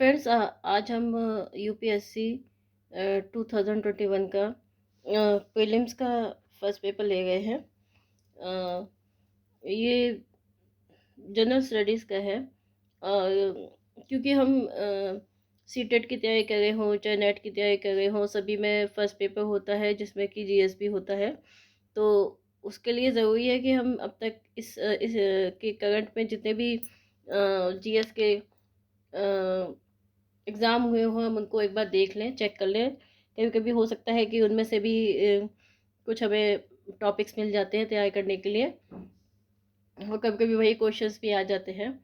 Friends, आज हम UPSC 2021 का प्रीलिम्स का फर्स्ट पेपर ले गए हैं। ये जनरल स्टडीज़ का है। क्योंकि हम सीटेट की तैयारी कर रहे हों चाहे नेट की तैयारी कर रहे हों, सभी में फ़र्स्ट पेपर होता है जिसमें कि जीएस भी होता है। तो उसके लिए ज़रूरी है कि हम अब तक के करंट में जितने भी जीएस के एग्ज़ाम हुए हों हम उनको एक बार देख लें, चेक कर लें। कभी कभी हो सकता है कि उनमें से भी कुछ हमें टॉपिक्स मिल जाते हैं तैयार करने के लिए, और कभी कभी वही क्वेश्चंस भी आ जाते हैं।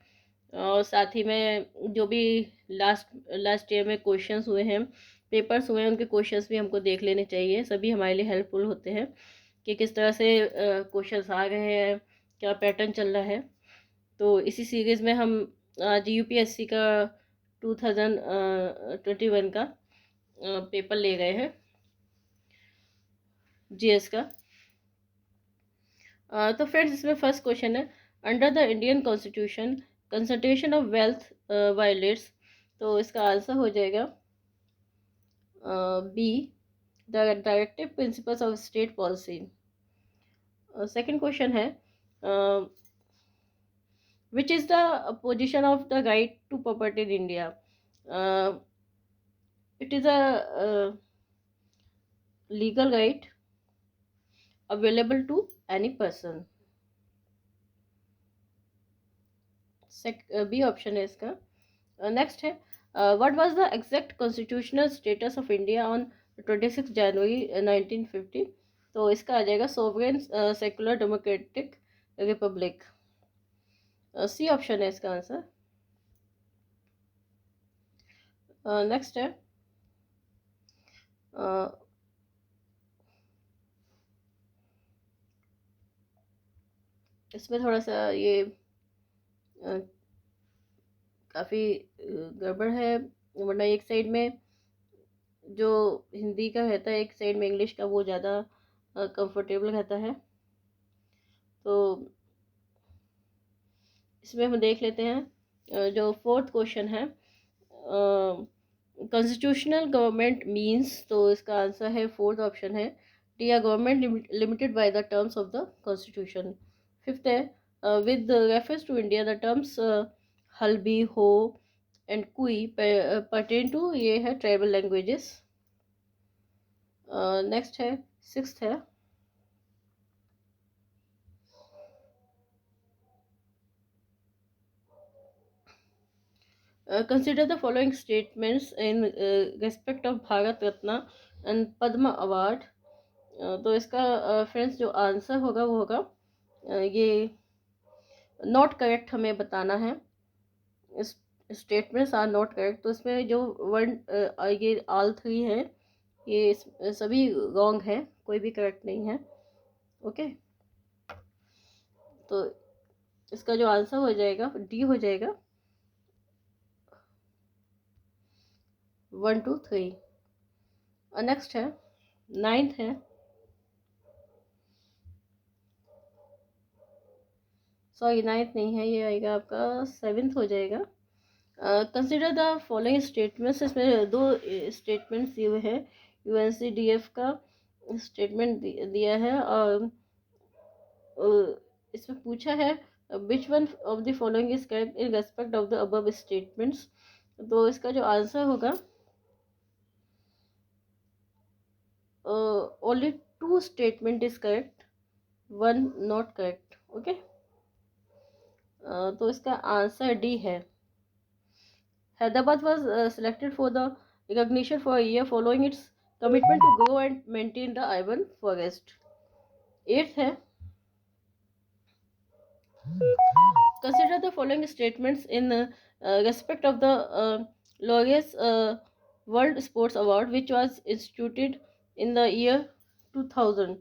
और साथ ही में जो भी लास्ट लास्ट ईयर में क्वेश्चंस हुए हैं, पेपर्स हुए हैं, उनके क्वेश्चंस भी हमको देख लेने चाहिए। सभी हमारे लिए हेल्पफुल होते हैं कि किस तरह से क्वेश्चंस आ रहे हैं, क्या पैटर्न चल रहा है। तो इसी सीरीज़ में हम आज यूपीएससी का 2021 का पेपर ले गए हैं, जीएस का। तो फ्रेंड्स, इसमें फर्स्ट क्वेश्चन है, under the Indian constitution concentration of wealth violates. तो इसका आंसर हो जाएगा B, the directive principles of state policy. Second question है, which is the position of the right to property in India. It is a legal right available to any person। B option है इसका। Next है, what was the exact constitutional status of India on 26 January 1950। तो इसका आ जाएगा sovereign secular democratic republic. C option है इसका answer. Next है, इसमें थोड़ा सा ये काफ़ी गड़बड़ है, वरना एक साइड में जो हिंदी का रहता है, एक साइड में इंग्लिश का, वो ज़्यादा कंफर्टेबल रहता है। तो इसमें हम देख लेते हैं जो फोर्थ क्वेश्चन है, कॉन्स्टिट्यूशनल गवर्नमेंट मीन्स। तो इसका आंसर है फोर्थ ऑप्शन है D, are government limited by the terms of the constitution. Fifth है, with reference to India the terms Halbi, Ho and Kui pertain to, ये है ट्राइबल लैंग्वेजेस। नेक्स्ट है, sixth है, consider the following statements in respect of Bharat Ratna and Padma award. तो इसका friends जो answer होगा वो होगा ये नॉट करेक्ट हमें बताना है। इस स्टेटमेंट्स आर नॉट करेक्ट। तो इसमें जो वर्ड ये ऑल थ्री है, ये सभी रॉन्ग है, कोई भी करेक्ट नहीं है। ओके, तो इसका जो आंसर हो जाएगा डी हो जाएगा, 1 2 3। नेक्स्ट है, नाइन्थ है, सॉरी नाइन्थ नहीं है, ये आएगा आपका सेवेंथ हो जाएगा। Consider the following statements. इसमें दो स्टेटमेंट्स दिए हुए हैं, यूएनसीडीएफ का स्टेटमेंट दिया है, और इसमें पूछा है which one of the following is correct in respect of the above statements. तो इसका जो आंसर होगा, only two statement is correct, one not correct. Okay, तो इसका आंसर डी है। Hyderabad was selected for the recognition for a year following its commitment to grow and maintain the urban forest। Eighth है, consider the following statements in respect of the Laureus World Sports Award which was instituted in the year 2000।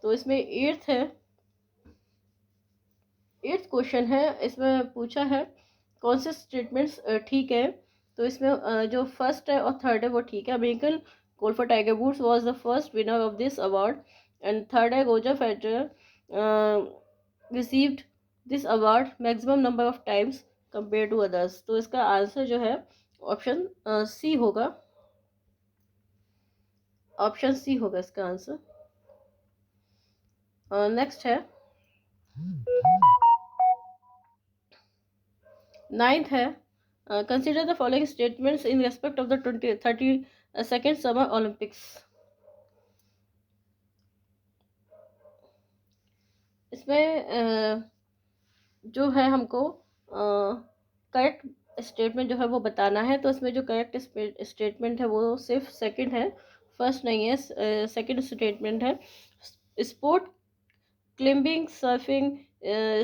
तो इसमें eighth question है, इसमें पूछा है कौन से statements ठीक है। तो इसमें जो फर्स्ट है और थर्ड है वो ठीक है। American golfer Tiger Woods was the first winner of this award, and third है Roger Federer received this award maximum number of times compare to others. तो इसका आंसर जो है ऑप्शन सी होगा, ऑप्शन सी होगा इसका आंसर। नेक्स्ट है, ninth है, consider the following statements in respect of the 32nd summer Olympics. इसमें जो है हमको करेक्ट स्टेटमेंट जो है वो बताना है। तो इसमें जो करेक्ट स्टेटमेंट है वो सिर्फ सेकंड है, फर्स्ट नहीं है। सेकंड स्टेटमेंट है, sport climbing, surfing,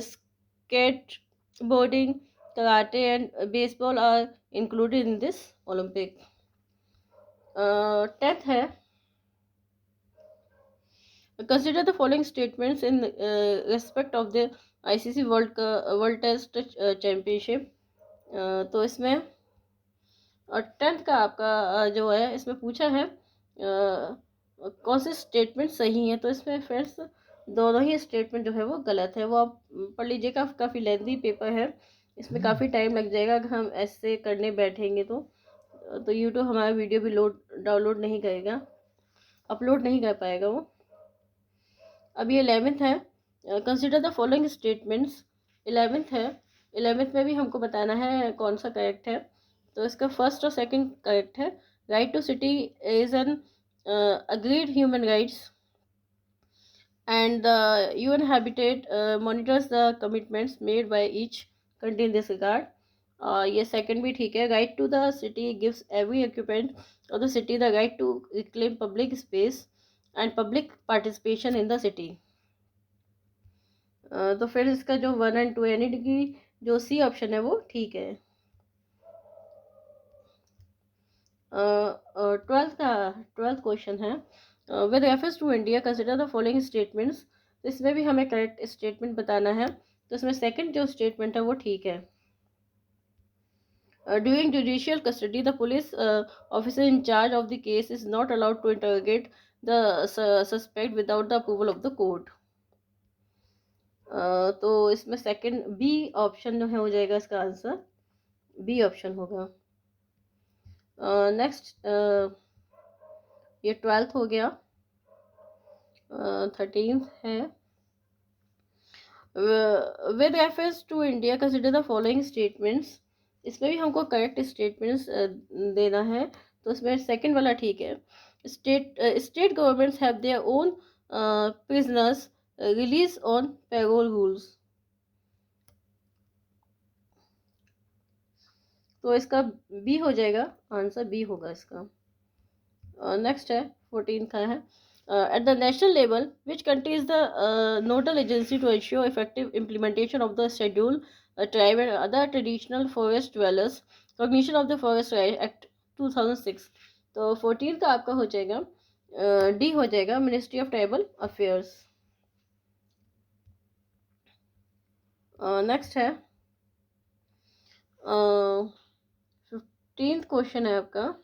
skateboarding, karate and baseball are included in this Olympic. 10th है, consider the following statements in respect of the ICC world test championship. तो इसमें 10th का आपका जो है इसमें पूछा है कौन से स्टेटमेंट सही है। तो इसमें फ्रेंड्स दोनों ही स्टेटमेंट जो है वो गलत है। वो आप पढ़ लीजिएगा, काफ़ी लेंथी पेपर है, इसमें काफ़ी टाइम लग जाएगा अगर हम ऐसे करने बैठेंगे तो यूट्यूब हमारा वीडियो भी डाउनलोड नहीं करेगा, अपलोड नहीं कर पाएगा वो। अभी 11th है, consider the following statements. 11th है, 11th में भी हमको बताना है कौन सा करेक्ट है। तो इसका फर्स्ट और सेकंड करेक्ट है। Right to city is an agreed human rights and the UN habitat monitors the commitments made by each country in this regard. ये सेकंड भी ठीक है। Right to the city gives every occupant of the city the right to reclaim public space and public participation in the city. तो फिर इसका जो 1 और 2 यानी कि जो सी ऑप्शन है वो ठीक है। 12th क्वेश्चन है, with reference to India consider the following statements. तो इसमें भी हमें करेक्ट स्टेटमेंट बताना है। तो इसमें सेकंड जो स्टेटमेंट है वो ठीक है। During judicial custody the police officer in charge of the case is not allowed to interrogate the suspect without the approval of the court. तो इसमें सेकंड बी ऑप्शन जो है हो जाएगा इसका आंसर, बी ऑप्शन होगा। नेक्स्ट ये 12th हो गया। 13th है, with reference to India consider the following statements. इसमें भी हमको करेक्ट स्टेटमेंट्स देना है। तो इसमें सेकंड वाला ठीक है। State governments have their own prisoners release on parole rules. तो इसका बी हो जाएगा आंसर, बी होगा इसका। नेक्स्ट है 14 का है, at the national level which country is the nodal agency to ensure effective implementation of the schedule tribe and other traditional forest dwellers cognition of the forest act 2006। तो 14 का आपका हो जाएगा डी हो जाएगा, ministry of tribal affairs. Next है 15th question है आपका,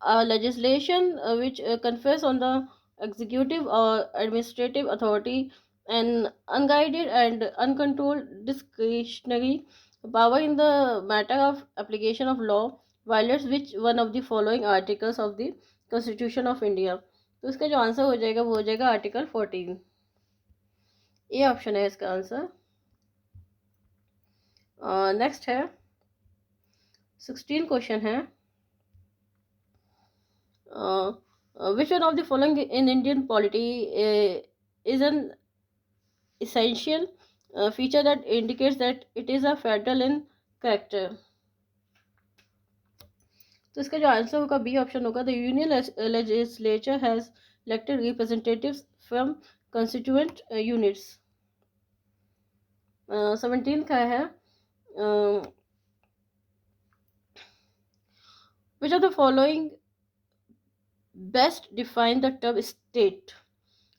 a legislation which confers on the executive or administrative authority an unguided and uncontrolled discretionary power in the matter of application of law violates which one of the following articles of the Constitution of India। तो इसका जो answer हो जाएगा वो हो जाएगा article 14, ये option है इसका आंसर। नेक्स्ट है 16 क्वेश्चन है, which one of the following in Indian polity is an essential feature that indicates that it is a federal in character। तो इसका जो आंसर होगा बी ऑप्शन होगा, the union legislature has elected representatives from constituent units. 17 का है, which of the following best define the term state.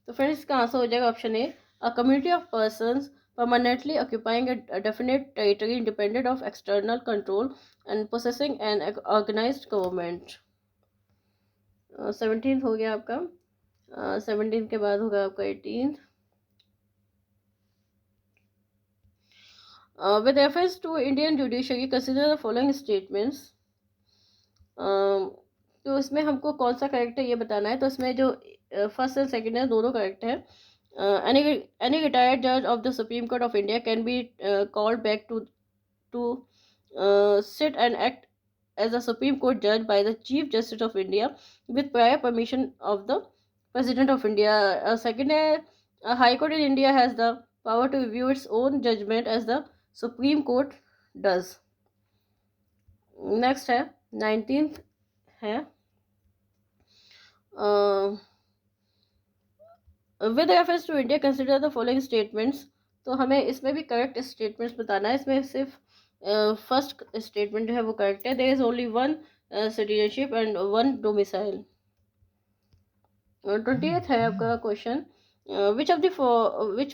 तो friends इसका answer हो जाएगा option A, a community of persons permanently occupying a definite territory independent of external control and possessing an organised government. 17th हो गया आपका। 17 के बाद होगा आपका 18th। With reference to Indian judiciary consider the following statements. तो इसमें हमको कौन सा करेक्ट है ये बताना है। तो इसमें जो फर्स्ट एंड सेकंड है दोनों करेक्ट है। Any retired judge of the Supreme Court of India can be called back to sit and act as a Supreme Court judge by the Chief Justice of India with prior permission of the President of India. Second है, a High Court in India has the power to review its own judgment as the Supreme Court does. Next है 19th है, with reference to India consider the following statements. तो हमें इसमें भी correct statements बताना है। इसमें सिर्फ फर्स्ट स्टेटमेंट जो है वो करेक्ट है। There is only one citizenship and one domicile. 20th है आपका question, which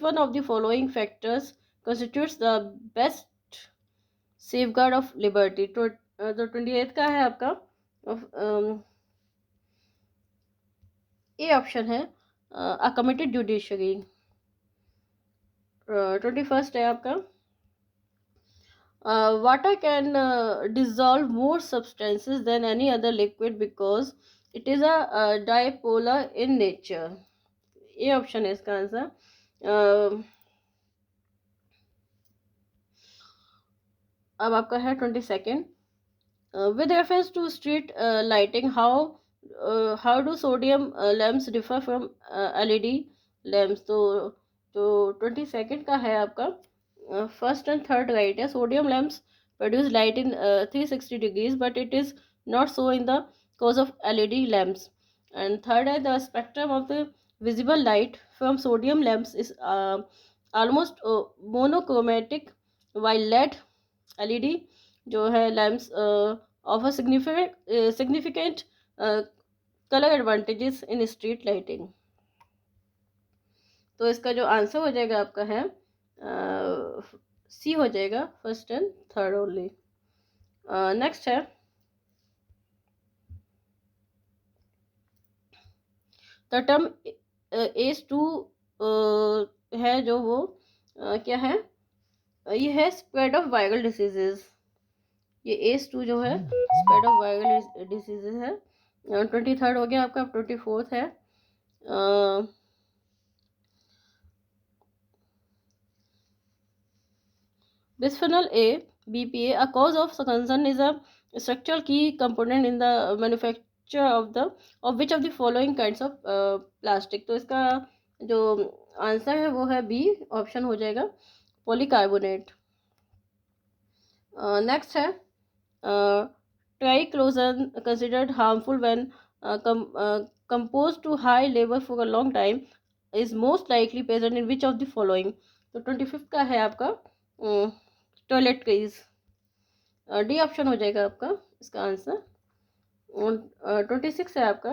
one of the following factors constitutes the best safeguard of liberty. तो 28th का है आपका ए ऑप्शन है, a committed judiciary। 21st है आपका, water can dissolve more substances than any other liquid because it is a dipolar in nature। ये option है इसका आंसर। अब आपका है 22nd, with reference to street lighting, how do sodium lamps differ from LED lamps। तो 22nd का है आपका फर्स्ट एंड थर्ड राइट है। Sodium lamps produce light in 360 degrees but it is not so in the cause of LED lamps। And third है, the spectrum of the visible light from sodium lamps is almost monochromatic while LED जो है lamps offer significant colour advantages in street lighting. तो इसका जो answer हो जाएगा आपका है सी हो जाएगा, first and third only. Next है द टर्म एज टू है जो वो क्या है, ये है स्प्रेड ऑफ वायरल डिसीजेज। ये एज टू जो है स्प्रेड ऑफ वायरल डिसीजेज है। 23rd हो गया आपका। 24th है, bisphenol A, BPA, a cause of concern, is a structural key component in the manufacture of which of the following kinds of plastic। तो इसका जो आंसर है वो है बी ऑप्शन हो जाएगा, पॉलीकार्बोनेट। नेक्स्ट है triclosan considered harmful when composed to high level for a long time is most likely present in which of the following। तो 25th का है आपका टॉयलेट क्रीज। डी ऑप्शन हो जाएगा आपका इसका आंसर। 26 है आपका,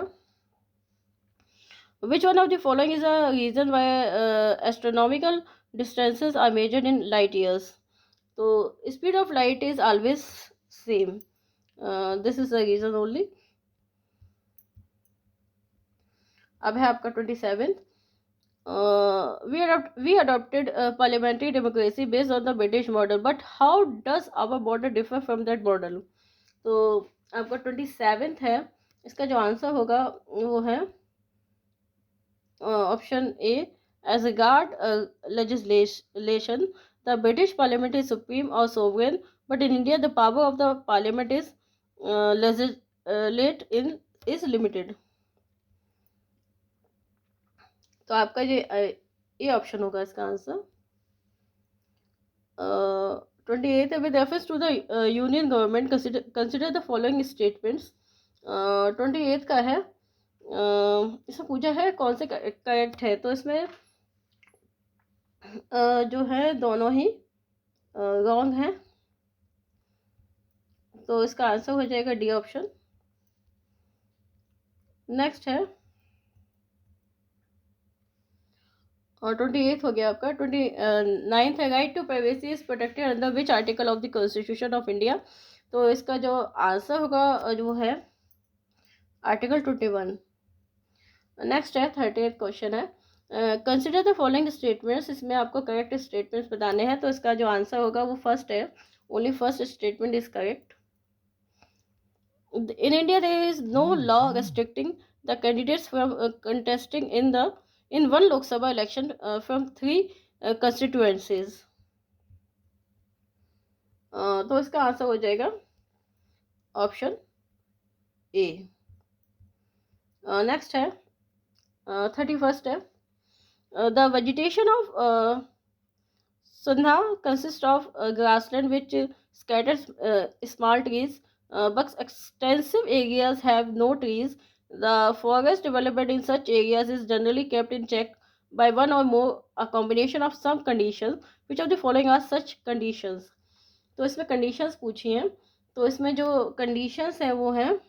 which one of the following is a reason why astronomical distances are measured in light years. तो speed of light is always same, this is the reason only. अब है आपका 27th, we adopted parliamentary democracy based on the British model, but how does our model differ from that model। तो आपका 27th है, इसका जो answer होगा वो है option A, as regard legislation the British Parliament is supreme or sovereign, but in India the power of the Parliament is legislate is limited। तो आपका ये ऑप्शन होगा इसका answer. 28 with reference to the union government consider the following statements. 28 का है, इसमें पूछा है कौन से करेक्ट है। तो इसमें जो है दोनों ही रॉन्ग है, तो इसका आंसर हो जाएगा डी ऑप्शन। नेक्स्ट है और 28th हो गया आपका। 29th है, right to privacy is protected under which article of the constitution of India. तो इसका जो आंसर होगा जो है आर्टिकल 21। नेक्स्ट है 30th क्वेश्चन है, कंसिडर द फॉलोइंग स्टेटमेंट्स, इसमें आपको करेक्ट स्टेटमेंट्स बताने हैं, तो इसका जो आंसर होगा वो फर्स्ट है, only first statement is correct. In India, there is no law restricting the candidates from contesting in one Lok Sabha election from three constituencies. तो इसका आंसर हो जाएगा ऑप्शन ए. नेक्स्ट है 31st है. The vegetation of Sundha consists of grassland which scatters small trees, but extensive areas have no trees. The forest development in such areas is generally kept in check by one or more a combination of some conditions. Which of the following are such conditions? तो इसमें conditions पूछी हैं, तो इसमें जो conditions हैं वो हैं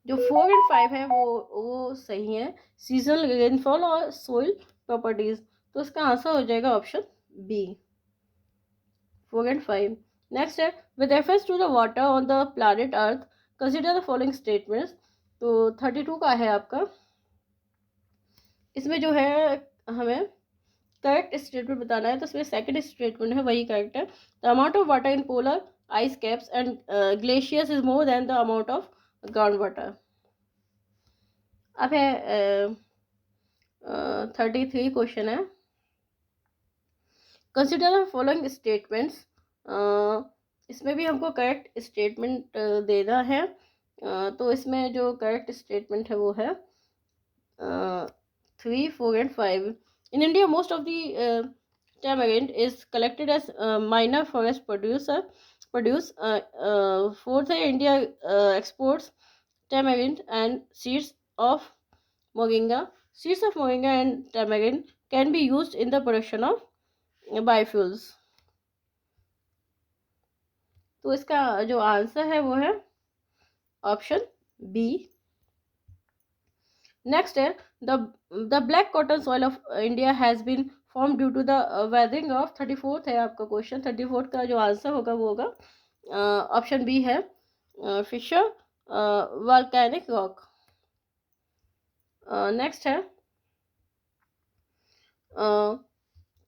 जो 4 और 5 है वो सही है. सीजनल रेनफॉल और सोइल प्रॉपर्टीज, तो इसका आंसर हो जाएगा ऑप्शन बी, 4 और 5. नेक्स्ट है with reference to the water on the planet earth consider the following statements. तो 32 का है आपका. इसमें जो है हमें करेक्ट स्टेटमेंट बताना है, तो इसमें सेकंड स्टेटमेंट है वही करेक्ट है. The amount of water in polar ice caps and glaciers is more than the amount of ground water. अब है 33 क्वेश्चन है. Consider the following statements. इसमें भी हमको करेक्ट स्टेटमेंट देना है. तो इसमें जो करेक्ट स्टेटमेंट है वो है 3, 4 and 5. In India most of the tamarind is collected as minor forest produce. Fourth है India exports tamarind and seeds of moringa. Seeds of moringa and tamarind can be used in the production of biofuels. तो इसका जो answer है वो है option B. Next है the black cotton soil of India has been form due to the weathering of. 34th है आपका question. 34th का जो आंसर होगा वो होगा ऑप्शन बी है फिशर वॉल्केनिक रॉक. नेक्स्ट है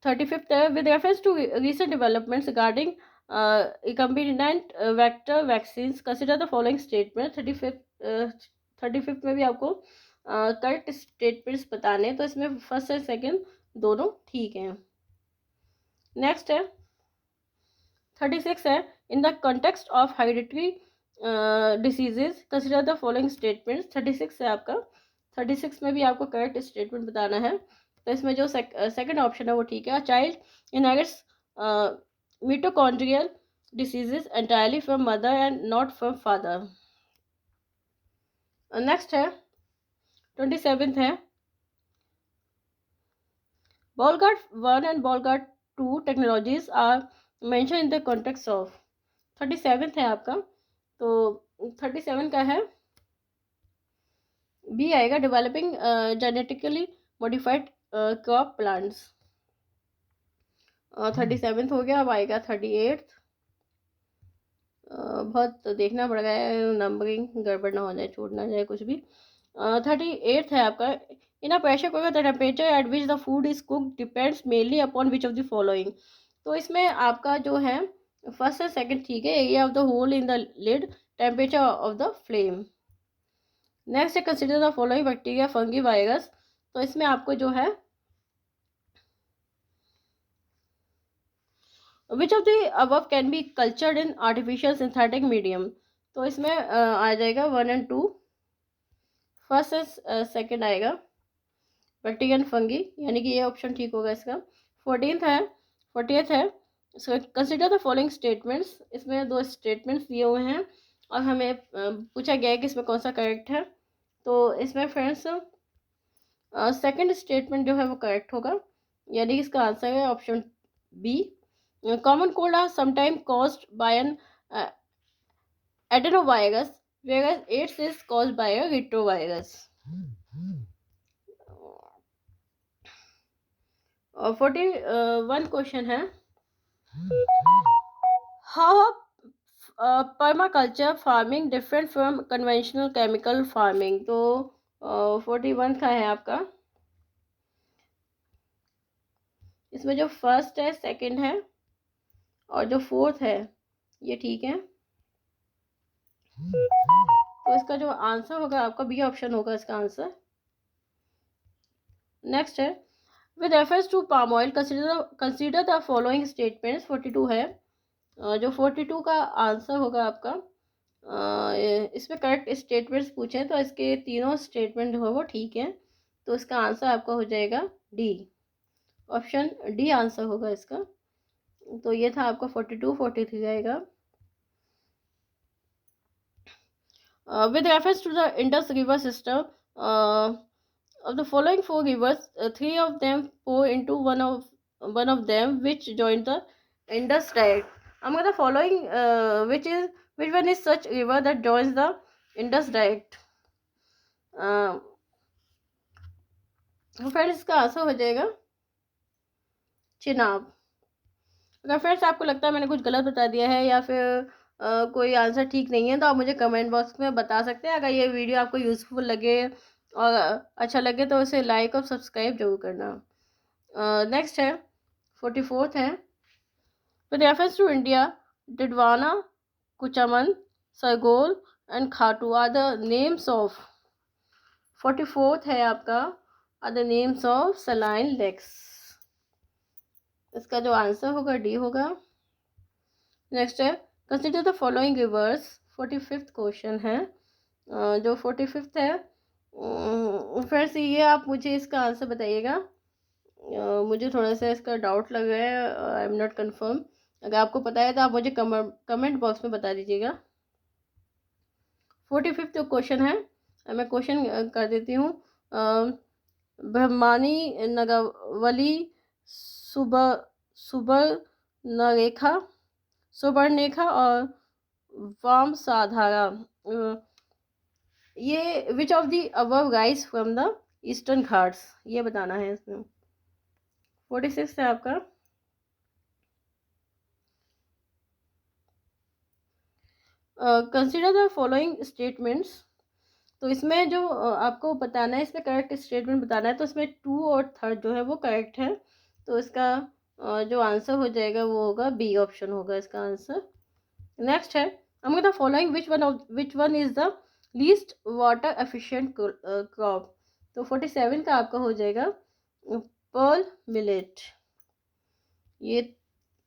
35th है with reference to recent developments regarding recombinant vector vaccines consider the following statement. 35th में भी आपको करेक्ट स्टेटमेंट्स बताने, तो इसमें फर्स्ट और सेकंड दोनों ठीक हैं. नेक्स्ट है 36 है in the context of hereditary diseases consider the following statements. 36 है आपका. 36 में भी आपको करेक्ट स्टेटमेंट बताना है, तो इसमें जो सेकंड ऑप्शन है वो ठीक है. Child inherits mitochondrial diseases entirely from mother and not from father. Next है 27th है Bolgard 1 and Bolgard 2 technologies are mentioned in the context of. 37th है आपका. तो 37 का है बी आएगा developing genetically modified crop plants. 37th हो गया. अब आएगा 38th. बहुत देखना पड़ रहा है नंबरिंग गड़बड़ ना हो जाए, छूट ना जाए कुछ भी. 38th है आपका in a pressure cooker the temperature at which the food is cooked depends mainly upon which of the following. तो इसमें आपका जो है फर्स्ट और सेकंड ठीक है. Area of the hole in the lid, temperature of the flame. Next है consider the following bacteria fungi virus. तो इसमें आपको जो है which of the above can be cultured in artificial synthetic medium. तो इसमें आ जाएगा 1 and 2. फर्स्ट और सेकंड आएगा बैक्टीरिया एंड फंगी, यानी कि ये ऑप्शन ठीक होगा इसका. 40th है कंसिडर द फॉलोइंग स्टेटमेंट्स. इसमें दो स्टेटमेंट्स दिए हुए हैं और हमें पूछा गया है कि इसमें कौन सा करेक्ट है. तो इसमें फ्रेंड्स सेकंड स्टेटमेंट जो है वो करेक्ट होगा, यानी कि इसका आंसर है option B. Common cold are sometime caused by an adenovirus whereas AIDS is caused by a retrovirus. 41 question है how permaculture farming different from conventional chemical farming. तो 41 का है आपका इसमें जो फर्स्ट है, सेकंड है और जो फोर्थ है ये ठीक है। तो इसका जो आंसर होगा आपका बी ऑप्शन होगा इसका आंसर। नेक्स्ट है, with reference to palm oil consider the following statements. 42 है। जो 42 का आंसर होगा आपका, इसमें करेक्ट स्टेटमेंट्स पूछे तो इसके तीनों स्टेटमेंट जो है वो ठीक है। तो इसका आंसर आपका हो जाएगा डी, ऑप्शन डी आंसर होगा इसका। तो ये था आपका 42, 43 आएगा। With reference to the Indus River system, of the following four rivers, three of them pour into one of them, which join the Indus direct. Among the following, which one is such river that joins the Indus direct? Friends इसका answer हो जाएगा चिनाब। अगर friends आपको लगता है मैंने कुछ गलत बता दिया है या फिर कोई आंसर ठीक नहीं है तो आप मुझे कमेंट बॉक्स में बता सकते हैं। अगर ये वीडियो आपको यूज़फुल लगे और अच्छा लगे तो उसे लाइक और सब्सक्राइब जरूर करना। नेक्स्ट है 44th है, with reference to India Didwana, Kuchaman, Sargol and Khatu are the names of. 44th है आपका, are the names of saline lakes. इसका जो आंसर होगा डी होगा। नेक्स्ट है, consider the following rivers. 45th question है। जो 45th है, फ्रेंड्स ये आप मुझे इसका आंसर बताइएगा। मुझे थोड़ा सा इसका डाउट लग रहा है, आई एम नॉट कन्फर्म। अगर आपको पता है तो आप मुझे कमेंट बॉक्स में बता दीजिएगा। 45th क्वेश्चन है, मैं क्वेश्चन कर देती हूँ। ब्रह्मानी, नगावली, सुबर्णरेखा सुबर्णरेखा और वाम साधारा, ये विच of the above rise from the eastern Ghats, ये बताना है इसमें। 46 है आपका। Consider the following statements. तो इसमें जो आपको बताना है, इसमें करेक्ट स्टेटमेंट बताना है। तो इसमें 2 और 3 जो है वो करेक्ट है। तो इसका जो आंसर हो जाएगा वो होगा बी ऑप्शन होगा इसका आंसर। नेक्स्ट है, among the following which one is the least water efficient crop. तो 47 का आपका हो जाएगा पर्ल मिलेट, ये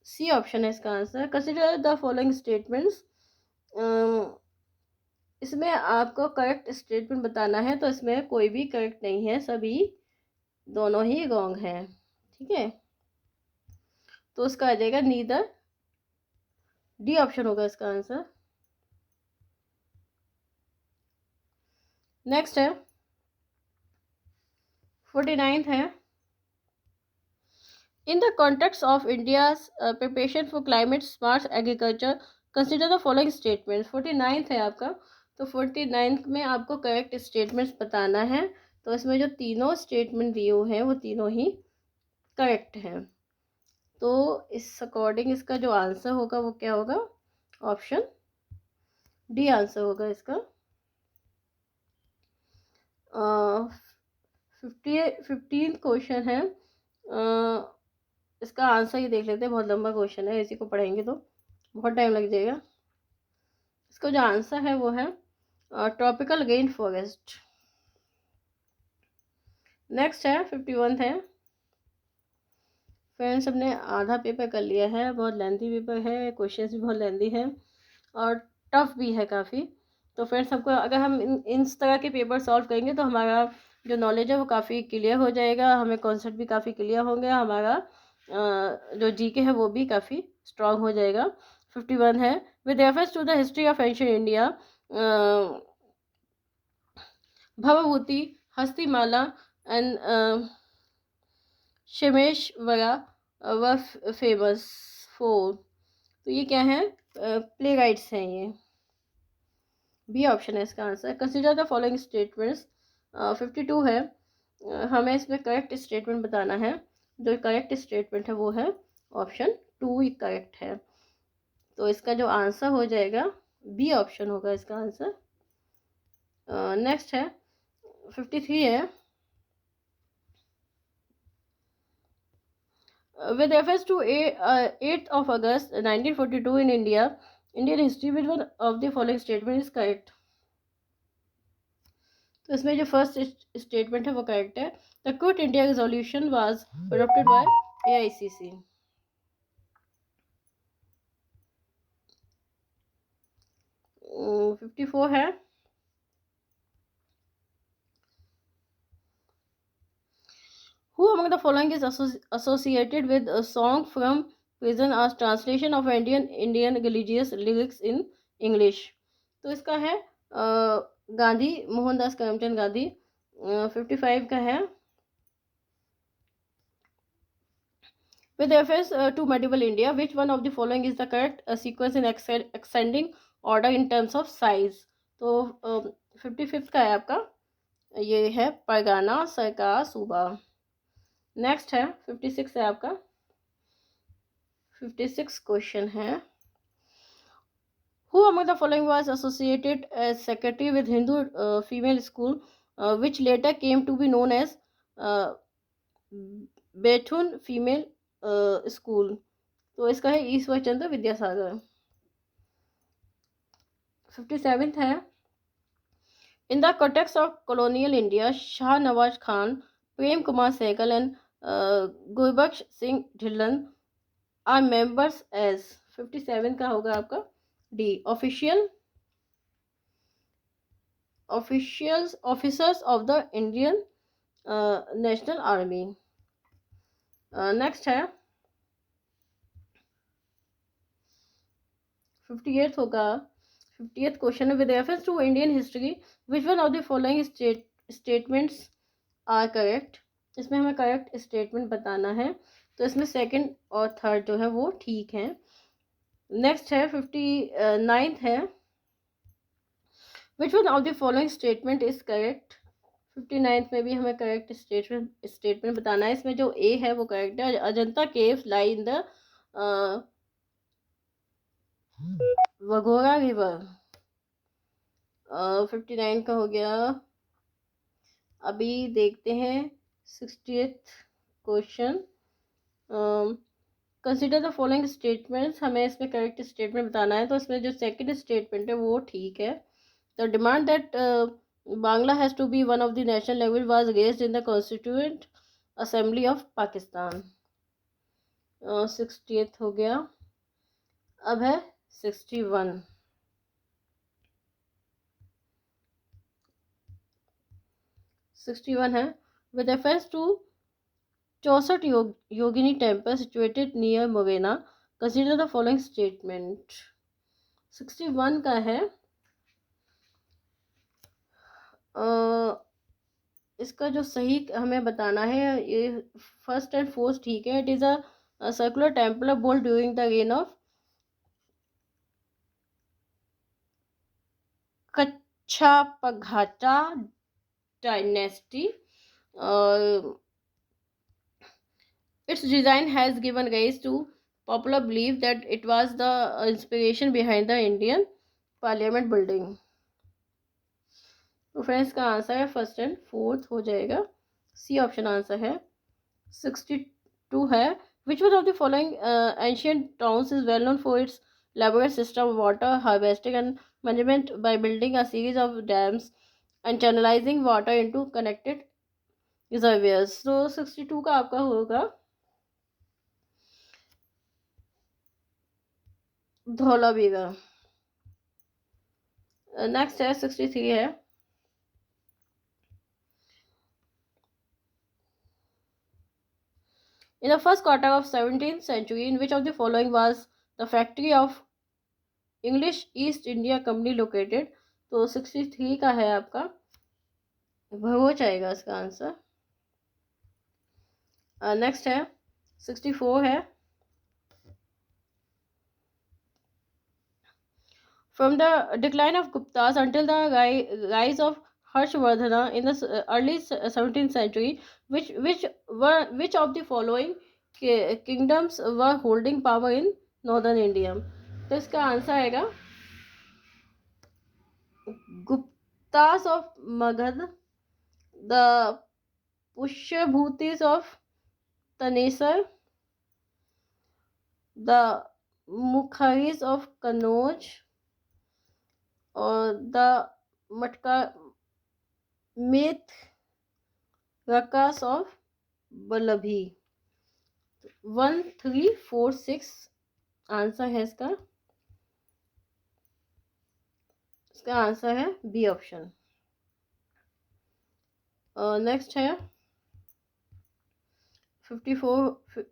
सी ऑप्शन है इसका answer. Consider the following statements. इसमें आपको करेक्ट स्टेटमेंट बताना है। तो इसमें कोई भी करेक्ट नहीं है, सभी दोनों ही रॉन्ग है, ठीक है। तो उसका आ जाएगा नीदर, डी ऑप्शन होगा इसका आंसर। नेक्स्ट है 49th है, in the context of India's preparation for climate smart agriculture consider the following statements. 49th है आपका। तो 49th में आपको करेक्ट स्टेटमेंट्स बताना है। तो इसमें जो तीनों स्टेटमेंट दिए हुए हैं वो तीनों ही करेक्ट हैं। तो इस अकॉर्डिंग इसका जो आंसर होगा वो क्या होगा, ऑप्शन डी आंसर होगा इसका। 15th क्वेश्चन है, इसका आंसर ही देख लेते हैं। बहुत लंबा क्वेश्चन है, इसी को पढ़ेंगे तो बहुत टाइम लग जाएगा। इसका जो आंसर है वो है ट्रॉपिकल रेन फॉरेस्ट। नेक्स्ट है 51th है। फ्रेंड्स हमने आधा पेपर कर लिया है, बहुत लेंथी पेपर है, क्वेश्चंस भी बहुत लेंथी है और टफ भी है काफ़ी। तो फ्रेंड्स हमको अगर हम इस तरह के पेपर सॉल्व करेंगे तो हमारा जो नॉलेज है वो काफ़ी क्लियर हो जाएगा, हमें कॉन्सेप्ट भी काफ़ी क्लियर होंगे, हमारा जो जीके है वो भी काफ़ी स्ट्रांग हो जाएगा। 51 है, with reference to the history of ancient India Bhavabhuti, Hastimalla and Kshemeshvara were famous four. तो ये क्या है, प्ले राइट्स हैं ये, बी ऑप्शन है इसका answer. Consider the following statements. 52 है, हमें इसमें करेक्ट स्टेटमेंट बताना है। जो करेक्ट स्टेटमेंट है वो है ऑप्शन 2 ही करेक्ट है। तो इसका जो आंसर हो जाएगा बी ऑप्शन होगा इसका आंसर। नेक्स्ट है 53 है, With reference to 8th of August 1942 in India, Indian history, which one of the following statement is correct? तो इसमें जो फर्स्ट स्टेटमेंट है वो करेक्ट है. The quit India resolution was adopted by AICC. 54 है. Who among the following is associated with a song from prison as translation of Indian religious lyrics in English? तो इसका है गांधी, मोहनदास करमचंद गांधी. 55 का है. With reference to medieval India, which one of the following is the correct sequence in ascending order in terms of size? तो 55 का है आपका, ये है परगाना, सरकार, सूबा. नेक्स्ट है 56 है आपका. 56 क्वेश्चन है. Who among the following was associated as secretary with Hindu female school, which later came to be known as Bethune female school? तो इसका है ईश्वर चंद्र विद्यासागर. 57th है. In the context of colonial India, Shah Nawaz Khan, Prem Kumar Sehgal and Gurbaksh Singh Dhillon are members as. 57 का होगा आपका D. Officers of the Indian National Army. Next है 58th होगा. 50th question है. With reference to Indian history, which one of the following statements are correct? इसमें हमें correct statement बताना है. तो इसमें सेकंड और थर्ड जो है वो ठीक है. नेक्स्ट है 59th है. Which one of the following statement is correct? 59th में भी हमें करेक्ट स्टेटमेंट बताना है. इसमें जो ए है वो करेक्ट है. Ajanta caves lie in the Waghora river. 59 का हो गया. अभी देखते हैं 60th question. Consider the following statements. हमें इसमें करेक्ट स्टेटमेंट बताना है. तो इसमें जो सेकंड स्टेटमेंट है वो ठीक है. The demand that Bangla has to be one of the national language was raised in the Constituent Assembly of Pakistan. 60th हो गया. अब है 61. 61 है. With reference to 64 Yogini temple situated near Morena, consider the following statement. 61 का है. इसका जो सही हमें बताना है, ये फर्स्ट एंड फोर्थ ठीक है. It is a circular temple built during the reign of Kachchhapaghata dynasty. Its design has given rise to popular belief that it was the inspiration behind the Indian Parliament building. तो friends का answer है first and fourth हो जाएगा. C option answer है. 62 है. Which one of the following ancient towns is well known for its elaborate system of water harvesting and management by building a series of dams and channelizing water into connected reservoirs. So 62 का आपका होगा Dholavira. Next है 63 है. In the first quarter of 17th century, in which of the following was the factory of English East India Company located? तो 63 का है आपका, भगोच आएगा इसका आंसर. नेक्स्ट है 64 है. From the decline of Guptas until the rise of Harshvardhana in the early 17th century, which of the following kingdoms were holding power in northern India? तो इसका आंसर आएगा Guptas of Magध, the Pushyabhutis of Tanesar, The Mukharis of Kannauj or the Matka Rakas of Balabhi. 1346 answer है इसका answer है B option. Next है 54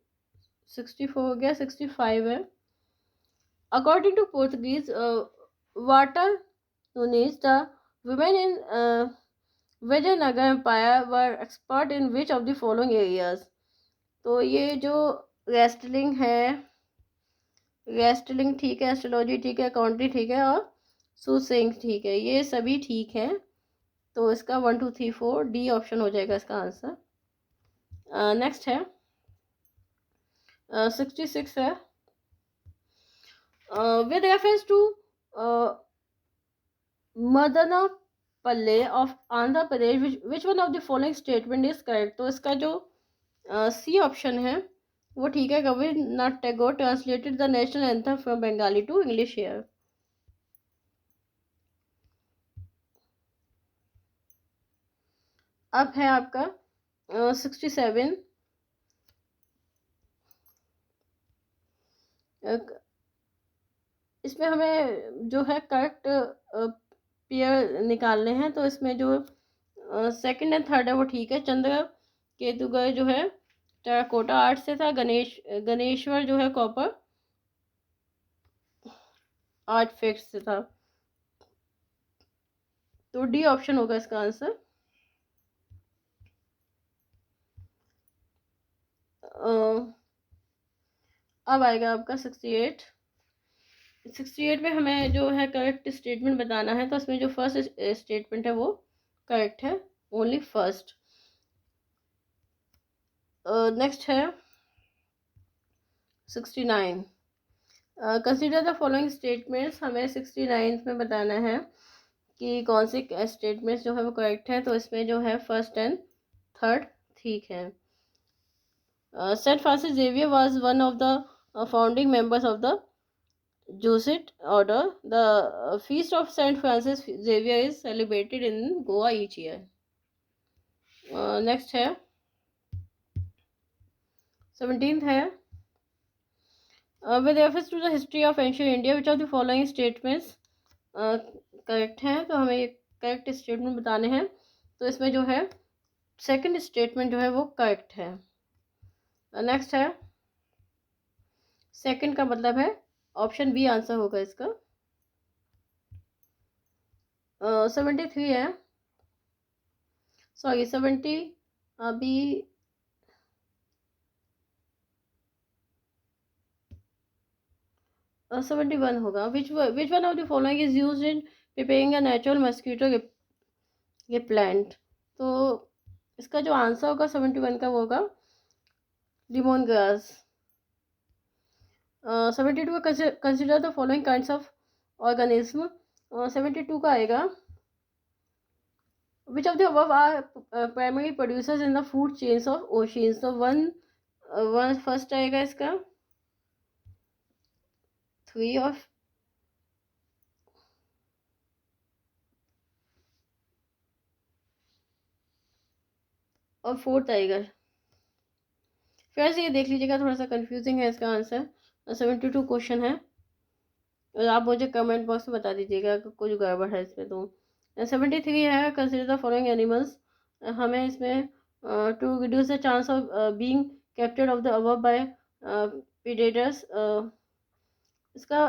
64 हो गया, 65 है। According to Portuguese writer Nuniz the women in Vijayanagara empire were expert in which of the following areas. तो ये जो रेस्टलिंग है, रेस्टलिंग ठीक है, एस्ट्रोलॉजी ठीक है, काउंट्री ठीक है और सूसिंग ठीक है, ये सभी ठीक है। तो इसका 1 2 3 4 डी ऑप्शन हो जाएगा इसका आंसर। नेक्स्ट है 66 है। With reference to Madanapalle of Andhra Pradesh which one of the following statement is correct. तो इसका जो सी ऑप्शन है वो ठीक है। Rabindranath Tagore translated the national anthem from Bengali to English here. अब है आपका 67। इसमें हमें जो है करेक्ट पेयर निकालने हैं। तो इसमें जो सेकंड एंड थर्ड है वो ठीक है। चंद्र केतुगढ़ जो है टेराकोटा आर्ट से था। गणेश्वर जो है कॉपर आर्ट फेक्ट से था। तो डी ऑप्शन होगा इसका आंसर। अब आएगा आपका 68। 68 में हमें जो है करेक्ट स्टेटमेंट बताना है। तो इसमें जो फर्स्ट स्टेटमेंट है वो करेक्ट है, ओनली फर्स्ट। नेक्स्ट है 69। Consider the following statements. हमें 69 में बताना है कि कौन से स्टेटमेंट्स जो है वो करेक्ट है। तो इसमें जो है फर्स्ट एंड थर्ड ठीक है। Saint Francis Xavier was one of the founding members of the Jesuit order. The feast of Saint Francis Xavier is celebrated in Goa each year. Next है 17th है with reference to the history of ancient India which of the following statements correct है। तो हमें ये correct statement बताने हैं। तो इसमें जो है सेकंड स्टेटमेंट जो है वो करेक्ट है। नेक्स्ट है सेकंड का मतलब है ऑप्शन बी आंसर होगा इसका। 73 है, सॉरी 70 अभी 71 होगा। Which one of the following is used in preparing a natural mosquito repellent. तो इसका जो आंसर होगा 71 का वो होगा lemon grass. 72 consider the following kinds of organism. 72 का आएगा which of the above are primary producers in the food chains of oceans. तो वन फर्स्ट आएगा इसका 3 ऑफ और फोर्थ आएगा। फ्रेंड्स ये देख लीजिएगा, थोड़ा सा कंफ्यूजिंग है इसका आंसर। 72 क्वेश्चन है और आप मुझे कमेंट बॉक्स में बता दीजिएगा कुछ गड़बड़ है इसमें। तो 73 है कंसिडर द फॉलोइंग एनिमल्स। हमें इसमें to reduce the chance of being captured of the above by predators. इसका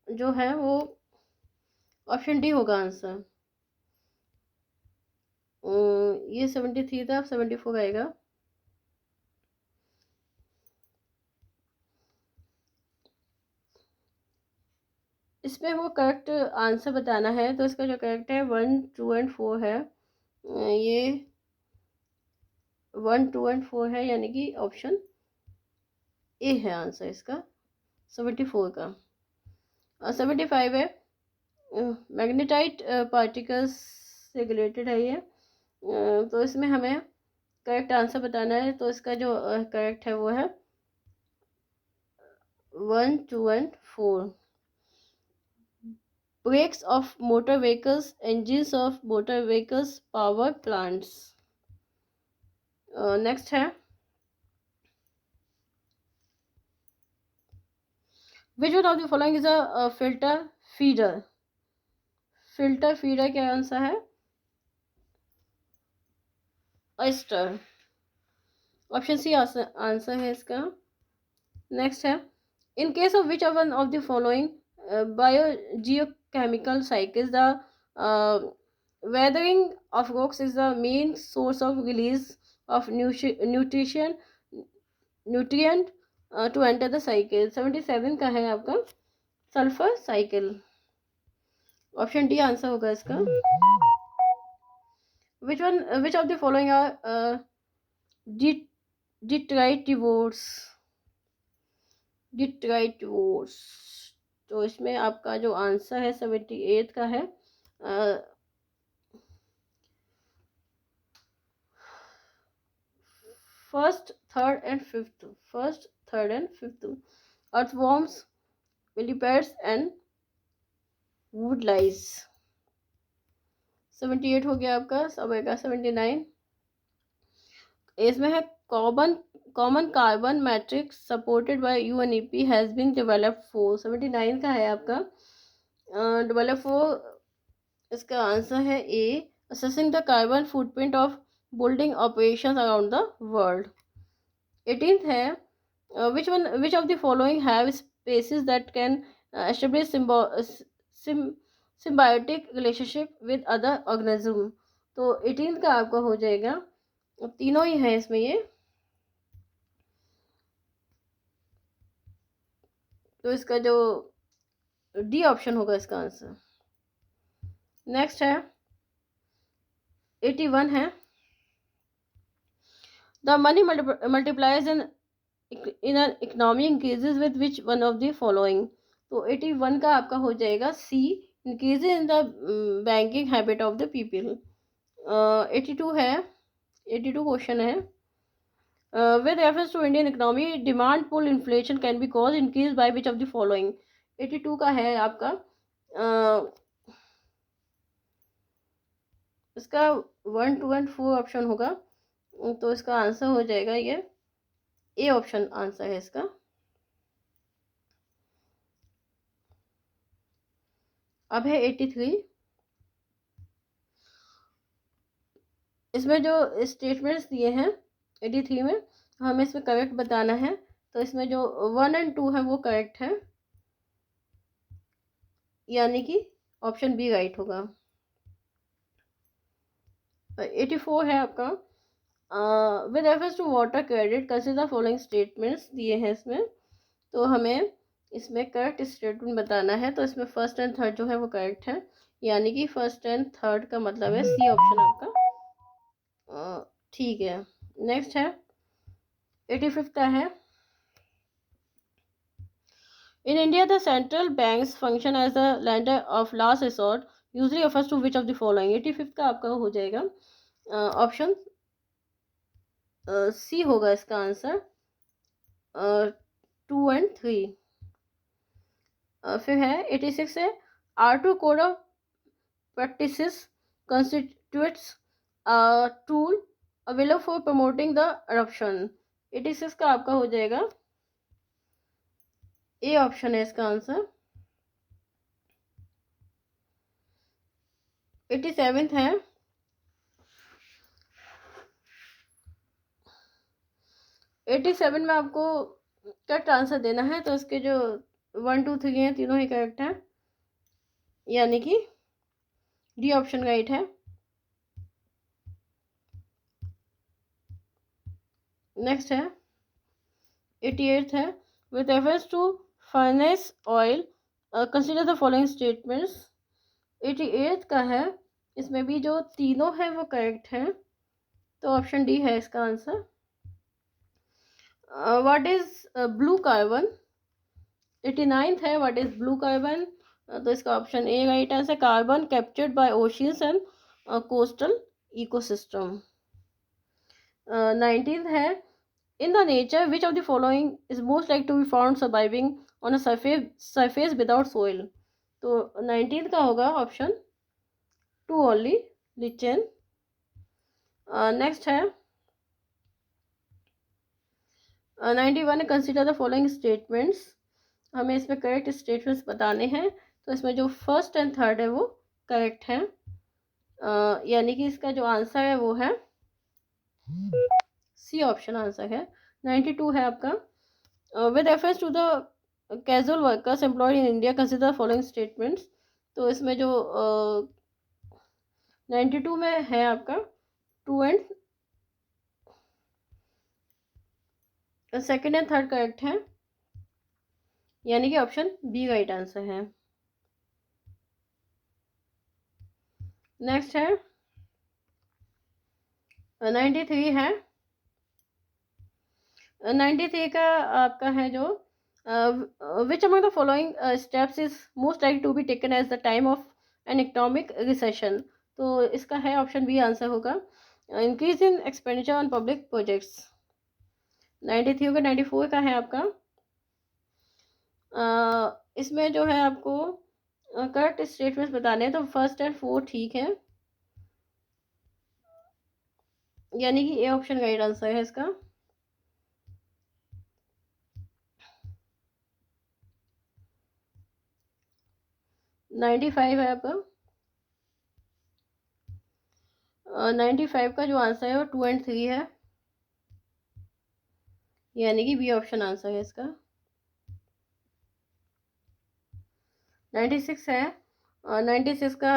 जो है वो ऑप्शन डी होगा आंसर। ये 73 था, 74 आएगा। इसमें वो करेक्ट आंसर बताना है। तो इसका जो करेक्ट है 1 2 एंड 4 है। ये 1 2 एंड 4 है, यानी कि ऑप्शन ए है आंसर इसका 74 का। 75 है मैग्नेटाइट पार्टिकल्स से रिलेटेड है ये। तो इसमें हमें करेक्ट आंसर बताना है। तो इसका जो करेक्ट है वो है 1, 2 and 4. Brakes of motor vehicles, engines of motor vehicles, power plants. Next है which one of the following is a filter feeder. Filter feeder क्या आंसर है? ऑयस्टर. ऑप्शन सी आंसर है इसका. नेक्स्ट है in case of which one of the following biogeochemical cycles the weathering of rocks is the main source of release of nutrient to enter the cycle. 77 का है आपका sulphur cycle. Option D answer होगा इसका. Which of the following are detritivores. Detritivores. तो इसमें आपका जो answer है 78 का है first third and fifth. Earthworms, millipedes and woodlice. 78 हो गया आपका. सब आएगा 79. इसमें है common carbon matrix supported by UNEP has been developed for. 79 का है आपका डेवलप फॉर. इसका आंसर है A assessing the carbon footprint of building operations around the world. 18th है which of the following have species that can establish symbiotic relationship with other organism. तो 18th का आपका हो जाएगा. तीनों ही है इसमें ये. तो इसका जो डी ऑप्शन होगा इसका आंसर. नेक्स्ट है 81 है the money multipliers in an economy increases with which one of the following. तो 81 का आपका हो जाएगा C increases in the banking habit of the people. 82 है. 82 क्वेश्चन है with reference to Indian economy demand pull inflation can be caused increased by which of the following. 82 का है आपका इसका 1, 2 and 4 ऑप्शन होगा. तो इसका आंसर हो जाएगा ये ए ऑप्शन आंसर है इसका. अब है 83. इसमें जो स्टेटमेंट्स दिए हैं 83 में हमें इसमें करेक्ट बताना है. तो इसमें जो 1 and 2 है वो करेक्ट है यानी कि ऑप्शन बी राइट होगा. 84 है आपका with reference to water credit consider following statements दिए हैं इसमें. तो हमें इसमें करेक्ट स्टेटमेंट बताना है. तो इसमें फर्स्ट एंड थर्ड जो है वो करेक्ट है यानी कि फर्स्ट एंड थर्ड का मतलब है सी ऑप्शन आपका ठीक है. नेक्स्ट है 85 का है in India the central banks function as a lender of last resort usually refers to which of the following. 85 का आपका हो जाएगा ऑप्शन सी होगा इसका आंसर 2 and 3. फिर है 86 है R2 code of practices constitutes tool available for promoting the adoption. 86 का आपका हो जाएगा ए ऑप्शन है इसका आंसर. 87 है 87 में आपको करेक्ट आंसर देना है. तो इसके जो 1, 2, 3 हैं तीनों ही करेक्ट हैं यानी कि डी ऑप्शन राइट है. नेक्स्ट है 88 है with reference to furnace oil consider the following statements. 88 का है. इसमें भी जो तीनों हैं वो करेक्ट हैं. तो ऑप्शन डी है इसका answer. What is blue carbon. 89 है व्हाट इज ब्लू कार्बन. तो इसका option A right answer. Carbon captured by oceans and coastal ecosystem. 19 है in the nature which of the following is most like to be found surviving on a surface without soil. तो 19 का होगा option 2 only, lichen. Next है 91, consider the following statements. हमें इसमें correct statements बताने हैं। तो इसमें जो फर्स्ट एंड थर्ड है वो करेक्ट है, यानी कि इसका जो आंसर है वो है सी ऑप्शन आंसर है। 92 है आपका, with reference to the casual workers employed in India consider following statements. तो इसमें जो 92 में है आपका 2 and second and third correct है, यानी कि ऑप्शन बी राइट आंसर है। नेक्स्ट है 93 है। 93 का आपका है जो which among the following steps is most like to be taken as the time of an economic recession. तो इसका है ऑप्शन बी आंसर होगा, increase in expenditure on public projects. 93 होगा। 94 का है आपका, इसमें जो है आपको करेक्ट स्टेटमेंट्स बताने हैं। तो फर्स्ट एंड फोर्थ ठीक है, यानी कि ए ऑप्शन राइट आंसर है इसका। 95 है आपका, 95 का जो आंसर है वो 2 एंड 3 है, यानी कि बी ऑप्शन आंसर है इसका। 96 है, और 96 का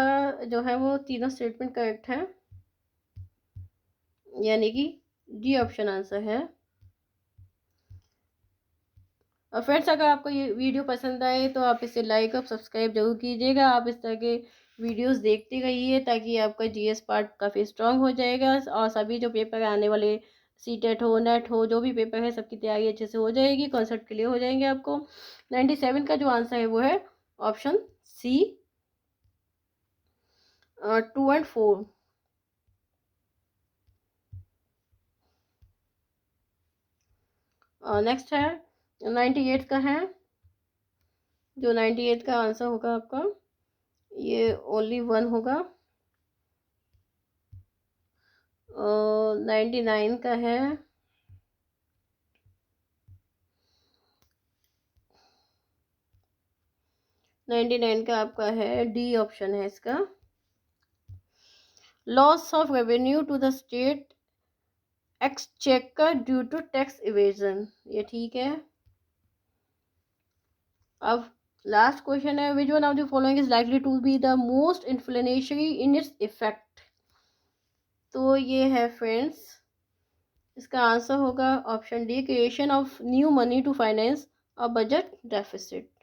जो है वो तीनों स्टेटमेंट करेक्ट है, यानी कि डी ऑप्शन आंसर है। और फ्रेंड्स, अगर आपको ये वीडियो पसंद आए तो आप इसे लाइक और सब्सक्राइब जरूर कीजिएगा। आप इस तरह के वीडियोस देखते रहिए ताकि आपका जीएस पार्ट काफ़ी स्ट्रांग हो जाएगा, और सभी जो पेपर आने वाले सीटेट हो, नेट हो, जो भी पेपर है सबकी तैयारी अच्छे से हो जाएगी, कॉन्सेप्ट क्लियर हो जाएंगे आपको। 97 का जो आंसर है वो है ऑप्शन सी, 2 एंड 4। नेक्स्ट है 98 का है, जो 98 का आंसर होगा आपका ये ओनली 1 होगा। 99 का है, 99 का आपका है डी ऑप्शन है इसका, loss of revenue to the state exchequer due to tax evasion, ये ठीक है। अब लास्ट क्वेश्चन है, which one of the following is likely to be the most inflationary in its effect. तो ये है फ्रेंड्स, इसका आंसर होगा option D, creation of new money to finance a budget deficit.